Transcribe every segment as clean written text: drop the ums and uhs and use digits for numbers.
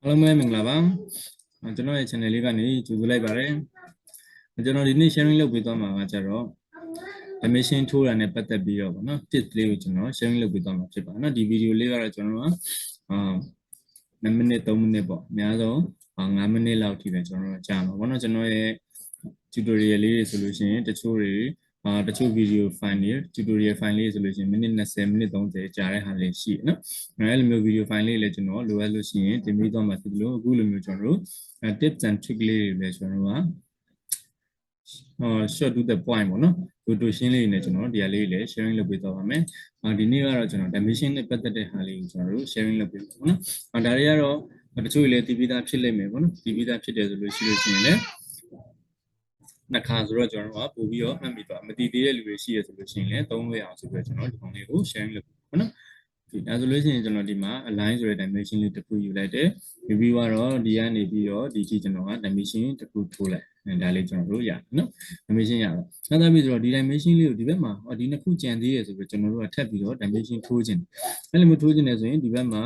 Hello မင်္ဂလာပါကျွန်တော်ရဲ့ channel လေးကနေကြိုဆိုလိုက်ပါတယ်ကျွန်တော်ဒီနေ့ sharing လုပ်ပေးသွားမှာကကြတော့ dimension ထိုးတာနဲ့ပတ်သက်ပြီးတော့ဗောနော် tips လေးကိုကျွန်တော် sharing လုပ်ပေးသွားမှာဖြစ်ပါတယ်နော်ဒီ video လေးကတော့ကျွန်တော်က2 မိနစ်3မိနစ်ပေါ့အများဆုံး5မိနစ်လောက်ထိပဲကျွန်တော်ကြာမှာဗောနော်ကျွန်တော်ရဲ့ tutorial လေးတွေဆိုလို့ရှိရင်တချို့video file တွေ tutorial file လေးဆိုလို့ရှိရင်မိနစ်20မိနစ်30ကြာတဲ့ဟာလေးရှိနော်အဲ့လိုမျိုး video file လေးလည်းကျွန်တော်လိုအပ်လို့ရှိရင်တင်ပေးသွားမှာဖြစ်လို့အခုလိုမျိုးကျွန်တော်တို့ tips and trick လေးတွေလည်းကျွန်တော်ကshort to the point ပေါ့နော်တို့ရှင်းလေးနဲ့ကျွန်တော်ဒီဟာလေးလည်း sharing လုပ်ပေးသွားပါမယ်ဒီနေ့ကတော့ကျွန်တော် dimension နဲ့ပတ်သက်တဲ့ဟာလေးကိုကျွန်တော်တို့ sharing လုပ်ပေးပါပေါ့နော်ဒါတွေကတော့တချို့လည်းတည်ပြီးသားဖြစ်လိမ့်မယ်ပေါ့နော်တည်ပြီးသားဖြစ်တယ်ဆိုလို့ရှိလို့ရှိရင်လည်းနှစ်ခါဆိုတော့ကျွန်တော်တို့ကပို့ပြီးတော့မှတ်မိသွားမတည်သေးတဲ့လူတွေရှိရဆိုလို့ရှိရင်လည်းသုံးလို့ရအောင်ဆိုပြီးတော့ကျွန်တော်ဒီကောင်လေးကို sharing လုပ်ပေါ့နော်ဒီဒါဆိုလို့ရှိရင်ကျွန်တော်ဒီမှာ align ဆိုတဲ့ dimension လေးတစ်ခုယူလိုက်တယ်ယူပြီးတော့ဒီကနေပြီးတော့ဒီကြည့်ကျွန်တော်က dimension တစ်ခုထိုးလိုက်ဒါလေးကျွန်တော်တို့ရနော် dimension ရတော့နောက်သားပြီးဆိုတော့ဒီ dimension လေးကိုဒီဘက်မှာဒီနှစ်ခုကြံသေးရဆိုပြီးကျွန်တော်တို့ကထပ်ပြီးတော့ dimension ထိုးခြင်းအဲ့လိုမျိုးထိုးခြင်းနေဆိုရင်ဒီဘက်မှာ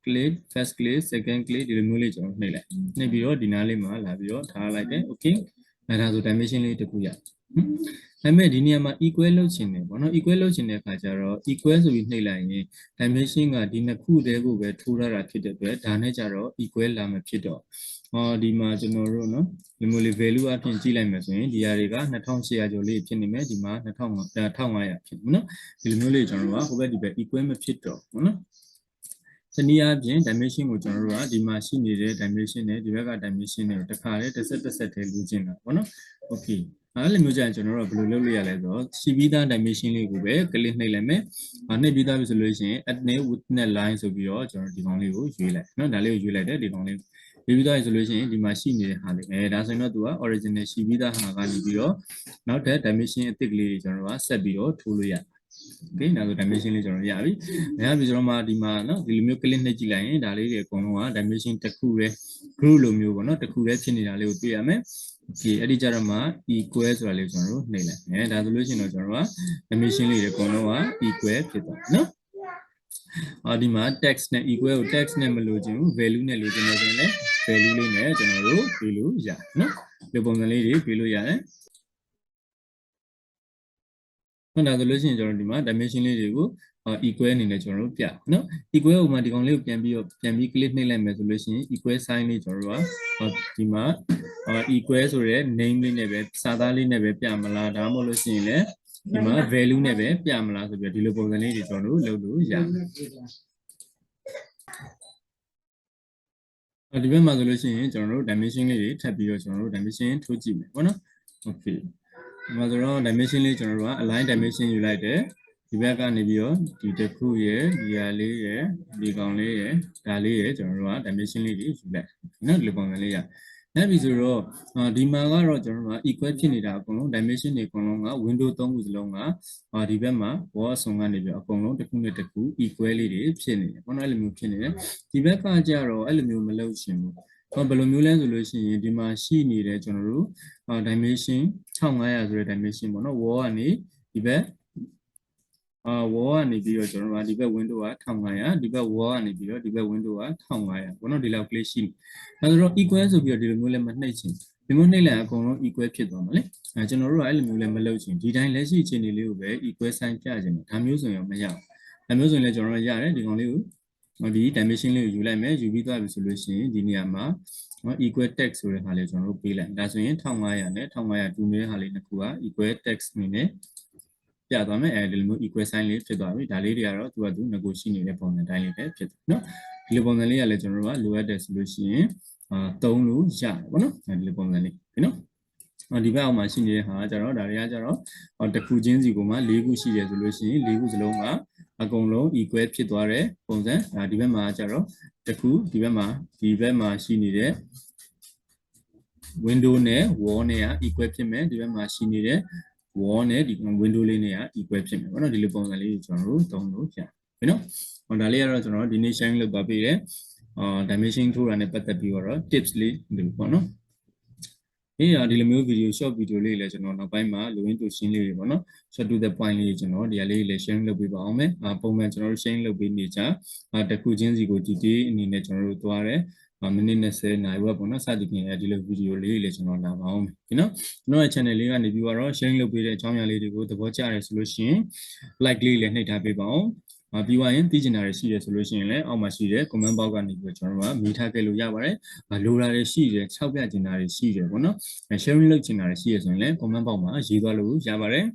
click first click second click ဒီလိုမျိုးလေးကျွန်တော်နှိပ်လိုက်နှိပ်ပြီးတော့ဒီနားလေးမှာလာပြီးတော့ထားလိုက်တယ် okay ဒါဆို dimension လေးတစ်ခုရဒါပေမဲ့ဒီနေရာမှာ equal လုပ်ချင်တယ်ပေါ့နော် equal လုပ်ချင်တဲ့အခါကျတော့ equal ဆိုပြီးနှိပ်လိုက်ရင် dimension ကဒီနှစ်ခုတည်းကိုပဲထိုးထားတာဖြစ်တဲ့အတွက်ဒါနဲ့ကျတော့ equal လာမှာဖြစ်တော့ဒီမှာကျွန်တော်တို့နော်ဒီမျိုးလေး value အပြင်ကြည့်လိုက်မယ်ဆိုရင်ဒီဟာတွေက2800ကျော်လေးဖြစ်နေမယ်ဒီမှာ1500ဖြစ်နော်ဒီလိုမျိုးလေးကျွန်တော်တို့ကဟိုဘက်ဒီဘက် equal မဖြစ်တော့ဘူးနော်စနည်းအားဖြင့် dimension ကိုကျွန်တော်တို့ကဒီမှာရှိနေတဲ့ dimension နဲ့ဒီဘက်က dimension နဲ့တခါလေးတစ်ဆက်တည်းလူချင်းတာပေါ့နော် okay အဲ့လိုမျိုးကြရင်ကျွန်တော်တို့ကဘယ်လိုလုပ်လို့ရလဲဆိုတော့ရှိပြီးသား dimension လေးကိုပဲ click နှိပ်လိုက်မယ်နှိပ်ပြီးသားပြီဆိုလို့ရှိရင် add new width line ဆိုပြီးတော့ကျွန်တော်ဒီကောင်လေးကိုရွေးလိုက်နော်ဒါလေးကိုရွေးလိုက်တယ်ဒီကောင်လေးရွေးပြီးသားပြီဆိုလို့ရှိရင်ဒီမှာရှိနေတဲ့ဟာလေးဒါဆိုရင်တော့သူက original ရှိပြီးသားဟာကနေပြီးတော့နောက်ထပ် dimension အသစ်ကလေးတွေကျွန်တော်တို့ကဆက်ပြီးတော့ထိုးလို့ရတယ်okay ဒါဆို dimension လေးကျွန်တော်ရပြီရပြီဆိုတော့မှဒီမှာနော်ဒီလိုမျိုး click နှိပ်ကြည့်လိုက်ရင်ဒါလေးတွေအကုန်လုံးက dimension တစ်ခုပဲ group လိုမျိုးပေါ့နော်တစ်ခုတည်းဖြစ်နေတာလေးကိုတွေ့ရမယ်okay အဲ့ဒီကြတော့မှ equal ဆိုတာလေးကျွန်တော်တို့နှိပ်လိုက်ဒါဆိုလို့ရှိရင်တော့ကျွန်တော်တို့က dimension လေးတွေအကုန်လုံးက equal ဖြစ်သွားတယ်နော်ဒီမှာ text နဲ့ equal ကို text နဲ့မလို့ခြင်းဘူး value နဲ့လို့ခြင်းလို့ဆိုရင်လည်း value လေးနဲ့ကျွန်တော်တို့ပေးလို့ရတယ်နော်ဒီပုံစံလေးတွေပေးလို့ရတယ်ဟုတ်ဒါဆိုလို့ရှိရင်ကျွန်တော်ဒီမှာ dimension လေးတွေကိုequal အနေနဲ့ကျွန်တော်တို့ပြနော် equal ဥပမာဒီကောင်လေးကိုပြန်ပြီး click နှိပ်လိုက်မယ်ဆိုလို့ရှိရင် equal sign လေးကျွန်တော်တို့ကဒီမှာequal ဆိုတဲ့ name လေးနဲ့ပဲစာသားလေးနဲ့ပဲပြမလားဒါမှမဟုတ်လို့ရှိရင်လည်းဒီမှာ value နဲ့ပဲပြမလားဆိုပြီးဒီလိုပုံစံလေးတွေကျွန်တော်တို့လုပ်လို့ရတယ်ဒီဘက်မှာဆိုလို့ရှိရင်ကျွန်တော်တို့ dimension လေးတွေထပ်ပြီးတော့ကျွန်တော်တို့ dimension ထိုးကြည့်မယ်ပေါ့နော် okay ဒီမှာဆိုတော့ dimension လေးကျွန်တော်တို့က align dimension ယူလိုက်တယ်ဒီဘက်ကနေပြီးတော့ဒီတစ်ခုရယ်ဒီဟာလေးရယ်ဒီကောင်လေးရယ်ဒါလေးရယ်ကျွန်တော်တို့က dimension လေးတွေယူလိုက်နော်ဒီလိုပုံစံလေးရနောက်ပြီးဆိုတော့ဒီမှာကတော့ကျွန်တော်တို့က equal ဖြစ်နေတာအကုန်လုံး dimension တွေအကုန်လုံးက window 3ခုစလုံးကဒီဘက်မှာ wall အစုံကနေပြီးအကုန်လုံးတစ်ခုနဲ့တစ်ခု equal လေးတွေဖြစ်နေတယ်ပေါ့နော်အဲ့လိုမျိုးဖြစ်နေတယ်ဒီဘက်ကကြတော့အဲ့လိုမျိုးမလုပ်ချင်ဘူးဘယ်လိုမျိုးလဲဆိုလို့ရှိရင်ဒီမှာရှိနေတဲ့ကျွန်တော်တို့dimension 1500ဆိုတဲ့ dimension ပေါ့နော် wall ကနေဒီဘက်wall ကနေပြီးတော့ကျွန်တော်တို့ဒီဘက် window က1500ဒီဘက် wall ကနေပြီးတော့ဒီဘက် window က1500ပေါ့နော်ဒီလောက်ကလေးရှိနေဒါဆိုတော့ equal ဆိုပြီးတော့ဒီလိုမျိုးလည်းမနှိပ်ချင်ဒီမျိုးနှိပ်လိုက်အကုန်လုံး equal ဖြစ်သွားမှာလေကျွန်တော်တို့ကအဲ့လိုမျိုးလည်းမလုပ်ချင်ဒီတိုင်းလက်ရှိအခြေအနေလေးကိုပဲ equal sign ပြချင်တယ်ဒါမျိုးဆိုရင်မရဘူးဒါမျိုးဆိုရင်လည်းကျွန်တော်တို့ရတယ်ဒီကောင်လေးကိုဒီ dimension လေးကိုယူလိုက်မယ်ယူပြီးသွားပြီဆိုလို့ရှိရင်ဒီနေရာမှာequal text ဆိုတဲ့ဟာလေးကျွန်တော်တို့ပေးလိုက်ဒါဆိုရင်1500နဲ့1500တူနေတဲ့ဟာလေးတစ်ခုက equal text အနေနဲ့ပြသွားမယ်ဒီလိုမျိုး equal sign လေးဖြစ်သွားပြီဒါလေးတွေကတော့သူကသူငကိုရှိနေတဲ့ပုံစံတိုင်းလေးပဲဖြစ်တယ်နော်ဒီလိုပုံစံလေးကလည်းကျွန်တော်တို့ကလိုအပ်တယ်ဆိုလို့ရှိရင်သုံးလို့ရတယ်ပေါ့နော်ဒီလိုပုံစံလေးဒီနော်ဒီဘက်အောက်မှာရှိနေတဲ့ဟာကျတော့ဒါတွေကကျတော့တစ်ခုချင်းစီကိုမှ၄ခုရှိတယ်ဆိုလို့ရှိရင်၄ခုစလုံးကအကုန်လုံး equal ဖြစ်သွားတဲ့ပုံစံဒီဘက်မှာကျတော့တစ်ခုဒီဘက်မှာရှိနေတဲ့ window နဲ့ wall နဲ့က equal ဖြစ်မယ်ဒီဘက်မှာရှိနေတဲ့ wall နဲ့ဒီ window လေးနဲ့က equal ဖြစ်မယ်ပေါ့နော်ဒီလိုပုံစံလေးကိုကျွန်တော်တို့သုံးလို့ရတယ်ပြီနော်ဒါလေးကတော့ကျွန်တော်ဒီနေ့ sharing လုပ်သွားပေးတယ်dimension ထိုးတာနဲ့ပတ်သက်ပြီးတော့ tips လေးဒီလိုပေါ့နော်ဒီလိုမျိုး video short video လေးလည်းကျွန်တော်နောက်ပိုင်းမှာလိုရင်းတူရှင်းလေးတွေပေါ့နော် short to the point လေးကျွန်တော်ဒီဟာလေးလည်း sharing လုပ်ပေးပါအောင်မယ်ပုံမှန်ကျွန်တော်တို့ sharing လုပ်ပေးနေကြတစ်ခုချင်းစီကို detail အနေနဲ့ကျွန်တော်တို့သွားတယ် မိနစ်20နိုင်ဝက်ပေါ့နော်စသည်ဖြင့်ဒီလိုဗီဒီယိုလေးတွေကျွန်တော်လာပါအောင်နော်ကျွန်တော်ရဲ့ channel လေးကနေပြီးတော့ sharing လုပ်ပေးတဲ့အကြောင်းအရာလေးတွေကိုသဘောကျတယ်ဆိုလို့ရှိရင် like လေးလည်းနှိပ်ထားပေးပါအောင်ပြီးသွားရင်သိချင်တာတွေရှိတယ်ဆိုလို့ရှိရင်လည်းအောက်မှာရှိတဲ့ comment box ကနေပြီးတော့ကျွန်တော်တို့ကမိထားခဲ့လို့ရပါတယ်လိုတာတွေရှိတယ်၆ပြချင်တာတွေရှိတယ်ပေါ့နော် sharing လုပ်ချင်တာတွေရှိရဆိုရင်လည်း comment box မှာရေးသွားလို့ရပါတယ်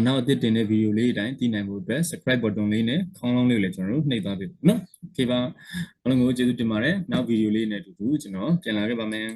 နောက်အသစ်တင်တဲ့ဗီဒီယိုလေးအတိုင်းသိနိုင်ဖို့အတွက် subscribe button လေးနဲ့ခေါင်းလုံးလေးကိုလည်းကျွန်တော်တို့နှိပ်သွားပြီနော် okay ပါအားလုံးကိုကျေးဇူးတင်ပါတယ်နောက်ဗီဒီယိုလေးနဲ့အတူတူကျွန်တော်ပြန်လာခဲ့ပါမယ်